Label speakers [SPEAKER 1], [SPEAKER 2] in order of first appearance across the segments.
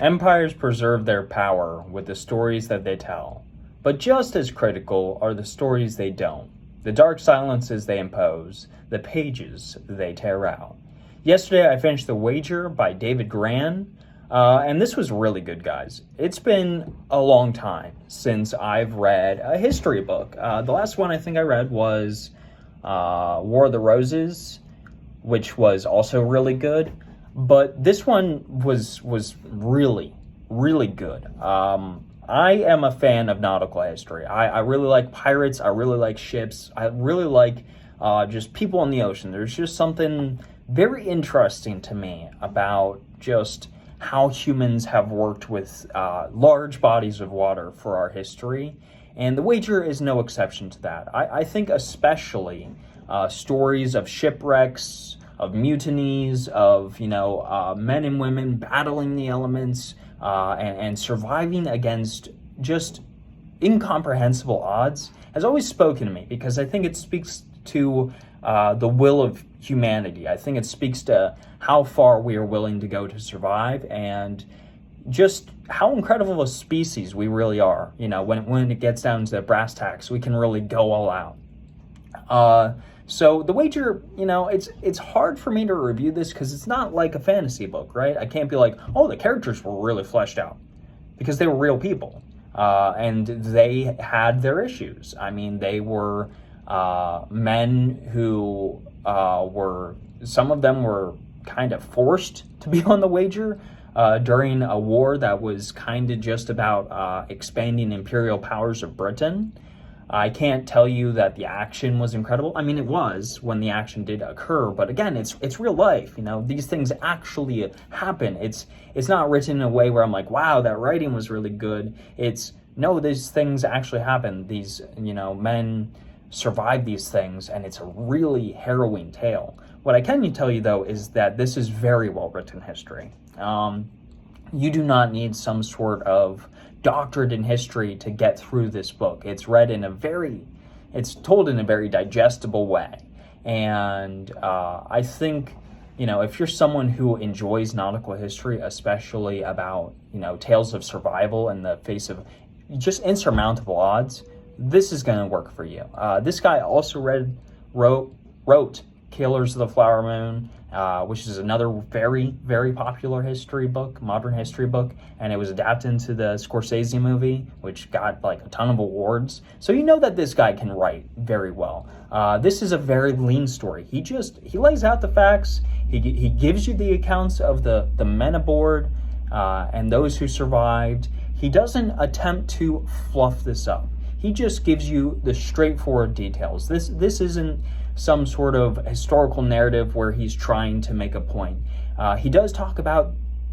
[SPEAKER 1] Empires preserve their power with the stories that they tell, but just as critical are the stories they don't, the dark silences they impose, the pages they tear out. Yesterday, I finished The Wager by David Grann, and this was really good, guys. It's been a long time since I've read a history book. The last one I think I read was War of the Roses, which was also really good. But this one was really, really good. I am a fan of nautical history. I really like pirates. I really like ships. I really like just people in the ocean. There's just something very interesting to me about just how humans have worked with large bodies of water for our history. And The Wager is no exception to that. I think especially stories of shipwrecks, of mutinies, of men and women battling the elements and surviving against just incomprehensible odds has always spoken to me, because I think it speaks to the will of humanity. I think it speaks to how far we are willing to go to survive, and just how incredible a species we really are. When it gets down to the brass tacks, we can really go all out. So The Wager, it's hard for me to review this because it's not like a fantasy book, right? I can't be like, oh, the characters were really fleshed out, because they were real people, and they had their issues. I mean, they were men who some of them were kind of forced to be on the Wager during a war that was kind of just about expanding imperial powers of Britain. I can't tell you that the action was incredible. I mean, it was when the action did occur, but again, it's real life. These things actually happen. It's not written in a way where I'm like, wow, that writing was really good. No, these things actually happen. These, men survive these things, and it's a really harrowing tale. What I can tell you, though, is that this is very well written history. You do not need some sort of doctorate in history to get through this book. It's told in a very digestible way. And I think, if you're someone who enjoys nautical history, especially about, tales of survival in the face of just insurmountable odds, this is going to work for you. This guy also wrote Killers of the Flower Moon, which is another very, very popular modern history book, and it was adapted into the Scorsese movie, which got a ton of awards. So that this guy can write very well. This is a very lean story. He lays out the facts. He gives you the accounts of the men aboard and those who survived. He doesn't attempt to fluff this up. He just gives you the straightforward details. This isn't some sort of historical narrative where he's trying to make a point. He does talk about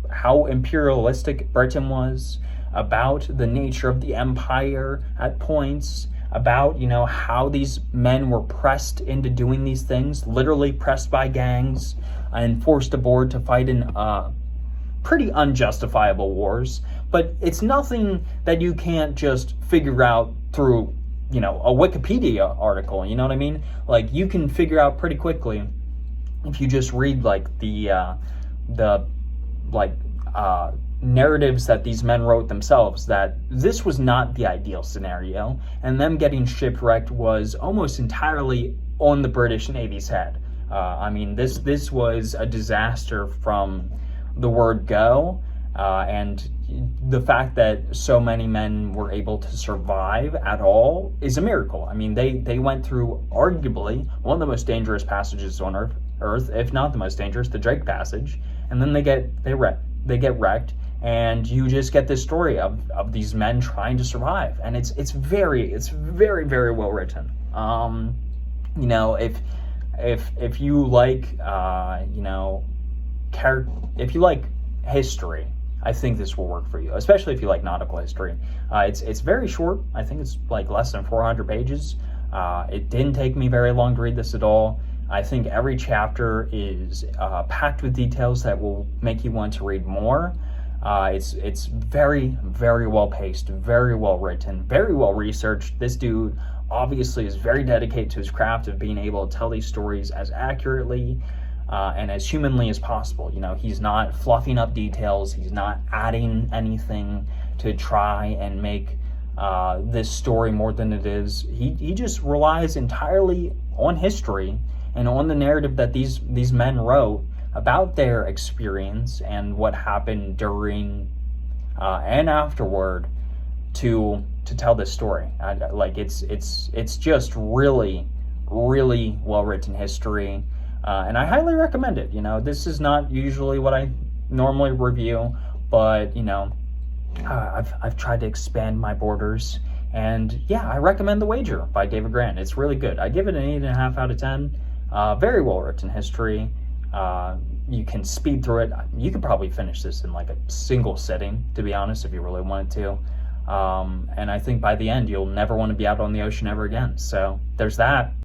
[SPEAKER 1] how imperialistic Britain was, about the nature of the empire at points, about how these men were pressed into doing these things, literally pressed by gangs and forced aboard to fight in pretty unjustifiable wars. But it's nothing that you can't just figure out through a Wikipedia article. You know what I mean? You can figure out pretty quickly if you just read the narratives that these men wrote themselves, that this was not the ideal scenario, and them getting shipwrecked was almost entirely on the British Navy's head. This was a disaster from the word go, and the fact that so many men were able to survive at all is a miracle. They went through arguably one of the most dangerous passages on Earth, if not the most dangerous, the Drake Passage, and then they get wrecked, and you just get this story of these men trying to survive, and it's very, very well written. If you like if you like history, I think this will work for you, especially if you like nautical history. It's very short. I think it's less than 400 pages. It didn't take me very long to read this at all. I think every chapter is packed with details that will make you want to read more. It's very, very well paced, very well written, very well researched. This dude obviously is very dedicated to his craft of being able to tell these stories as accurately and as humanly as possible. You know, he's not fluffing up details. He's not adding anything to try and make this story more than it is. He just relies entirely on history and on the narrative that these men wrote about their experience and what happened during and afterward to tell this story. It's just really well written history, and I highly recommend it. You know, this is not usually what I normally review, but you know, I've tried to expand my borders, and yeah, I recommend The Wager by David Grant. It's really good. I give it an 8.5 out of 10. Very well written history. You can speed through it. You could probably finish this in like a single sitting, to be honest, if you really wanted to. And I think by the end, you'll never want to be out on the ocean ever again. So there's that.